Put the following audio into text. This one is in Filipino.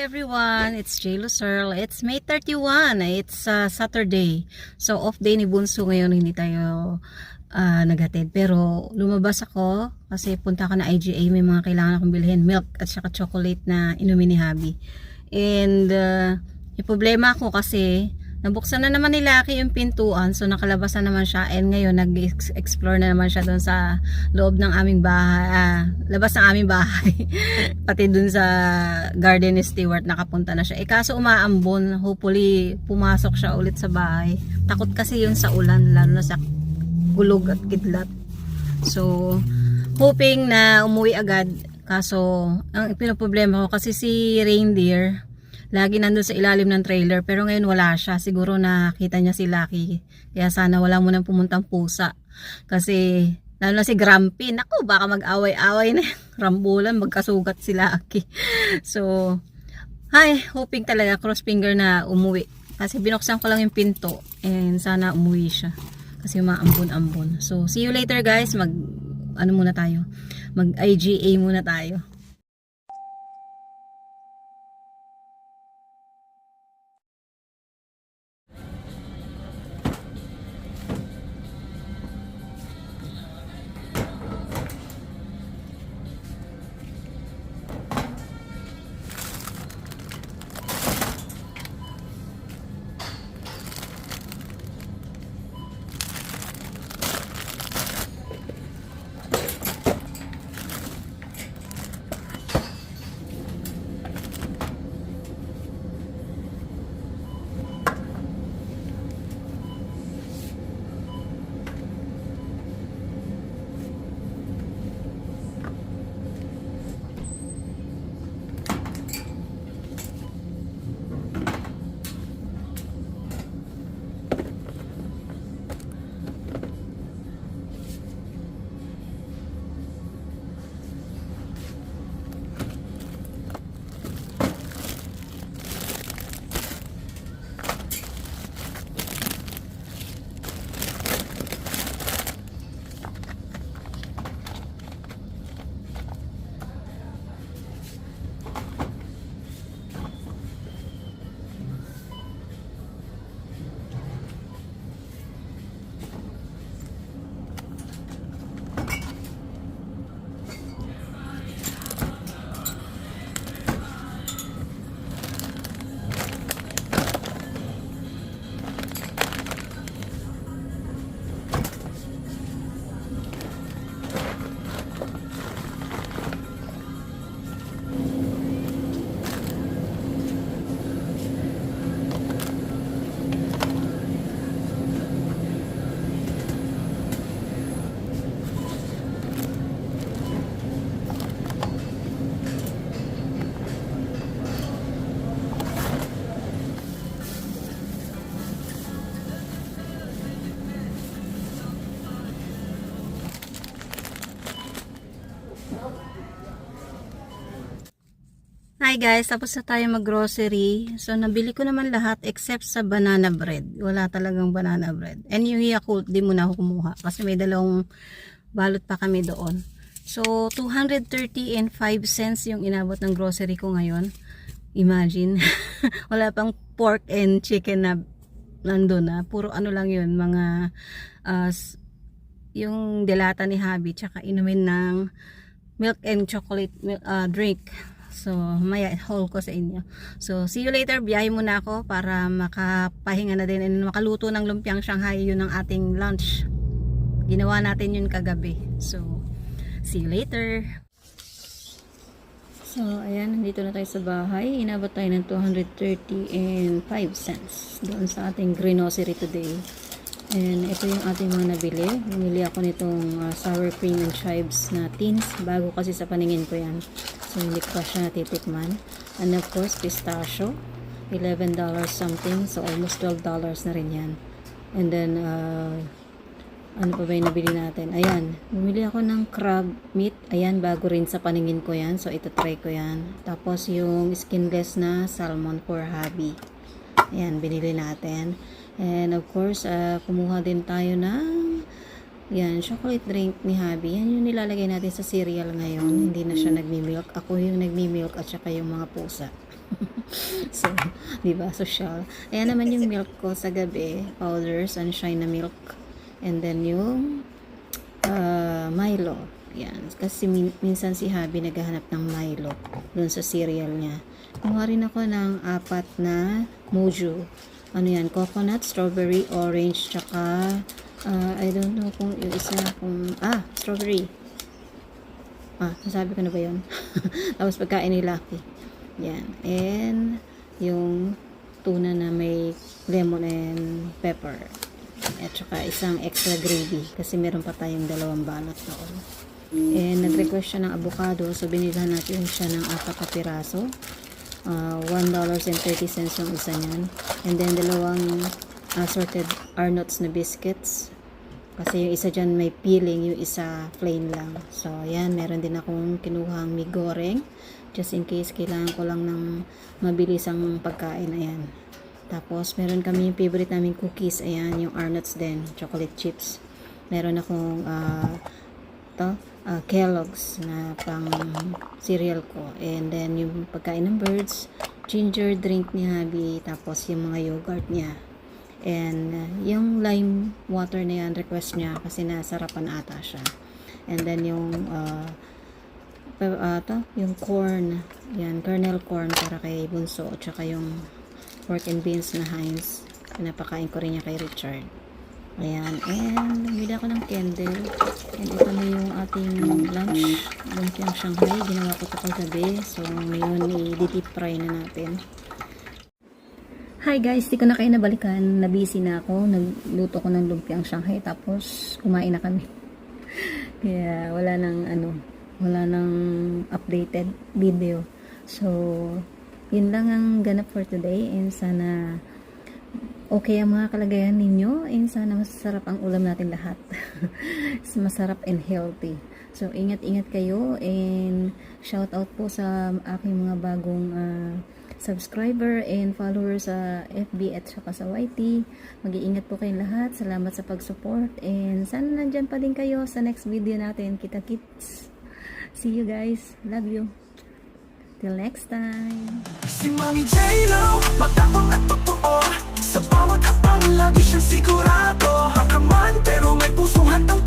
everyone, it's J. Lucero. It's May 31. It's Saturday. So off day ni Bunso ngayon, hindi tayo naghatid. Pero lumabas ako kasi punta ka na IGA, may mga kailangan akong bilhin, milk at saka chocolate na inumin ni Habi. And yung problema ko kasi nabuksan na naman ni Lucky yung pintuan, so nakalabas na naman siya, and ngayon nag-explore na naman siya doon sa loob ng aming bahay, labas ng aming bahay pati doon sa garden ni Stewart nakapunta na siya. Kaso umaambon, hopefully pumasok siya ulit sa bahay. Takot kasi yun sa ulan, lalo na sa gulog at kidlat. So hoping na umuwi agad. Kaso ang pinoproblema ko kasi si Reindeer lagi nandun sa ilalim ng trailer, pero ngayon wala siya. Siguro nakita niya si Lucky, kaya sana wala mo nang pumuntang pusa, kasi lalo na si Grumpy, naku, baka mag-away-away na rambulan, magkasugat si Lucky. So hoping talaga, cross finger na umuwi, kasi binuksan ko lang yung pinto and sana umuwi siya kasi maambon-ambon. So see you later guys, mag IGA muna tayo. Hi guys, tapos na tayo mag-grocery. So nabili ko naman lahat except sa banana bread. Wala talagang banana bread. And yung Yakult, di mo na ako kumuha kasi may dalawang balot pa kami doon. So 230 and 5 cents yung inabot ng grocery ko ngayon. Imagine. Wala pang pork and chicken na nandun na. Puro ano lang yun, mga yung delata ni Habi, tsaka inumin ng milk and chocolate drink. So, maya haul ko sa inyo. So, see you later. Biyahe muna ako para makapahinga na din and makaluto ng lumpiang Shanghai. Yun ang ating lunch. Ginawa natin yun kagabi. So, see you later. So, ayan. Nandito na tayo sa bahay. Inabot tayo ng 230 and 5 cents doon sa ating grocery today. And ito yung ating mga nabili. Bumili ako nitong sour cream and chives na tins. Bago kasi sa paningin ko yan. So hindi ko pa siya natitikman. And of course, pistachio. $11 something. So almost $12 na rin yan. And then, ano pa ba yung nabili natin? Ayan. Bumili ako ng crab meat. Ayan, bago rin sa paningin ko yan. So ito try ko yan. Tapos yung skinless na salmon for Habi. Ayan, binili natin. And of course, kumuha din tayo ng yan, chocolate drink ni Habi. Yan yung nilalagay natin sa cereal ngayon. Hindi na siya nagmi-milk. Ako yung nagmi-milk at saka yung mga pusa. So, di ba, social. Ayan naman yung milk ko sa gabi, powder, sunshine na milk. And then yung Milo. Yan. Kasi minsan si Habi naghahanap ng Milo dun sa cereal niya. Kumuha rin ako ng 4 na Mojo. Ano yan? Coconut, strawberry, orange, tsaka I don't know kung yung isa kung strawberry. Nasabi ko na ba yun? Tapos pagkain ni Lucky. Yan. And yung tuna na may lemon and pepper. At saka isang extra gravy kasi meron pa tayong 2 balot noon. And nag-request siya ng avocado, so binilhan natin siya ng 4 na piraso. $1.30 yung isa niyan. And then 2 assorted Arnott's na biscuits. Kasi yung isa dyan may peeling, yung isa plain lang. So, yan. Meron din akong kinuhang mi goreng. Just in case, kailangan ko lang ng mabilisang pagkain. Ayan. Tapos, meron kami yung favorite namin cookies. Ayan, yung Arnott's din. Chocolate chips. Meron akong Kellogg's na pang cereal ko. And then, yung pagkain ng birds, ginger drink ni Habi. Tapos, yung mga yogurt niya. And yung lime water na yan, request niya kasi nasarapan ata siya. And then yung yung corn, yan, kernel corn para kay Bunso, at saka yung pork and beans na Heinz, pinapakain ko rin niya kay Richard. Ayan, and bumili ako ng candle. And ito na yung ating lunch, lumpiang Shanghai, ginawa ko ito kagabi. So ngayon i-deep fry na natin. Hi guys, di ko na kayo nabalikan, na-busy na ako, nagluto ko ng lumpiang Shanghai, tapos kumain na kami. Kaya wala nang updated video. So, yun lang ang ganap for today, and sana okay ang mga kalagayan ninyo, and sana masarap ang ulam natin lahat. Masarap and healthy. So, ingat-ingat kayo, and shout out po sa aking mga bagong subscriber and follower sa FB at saka sa YT. Mag-iingat po kayong lahat. Salamat sa pag-support, and sana nandyan pa din kayo sa next video natin. Kita-kits. See you guys. Love you. Till next time. Si Mami J-Lo, matapang at totoo. Sa bawat hakbang lagi siyang sigurado. Hanggang man pero may pusong handang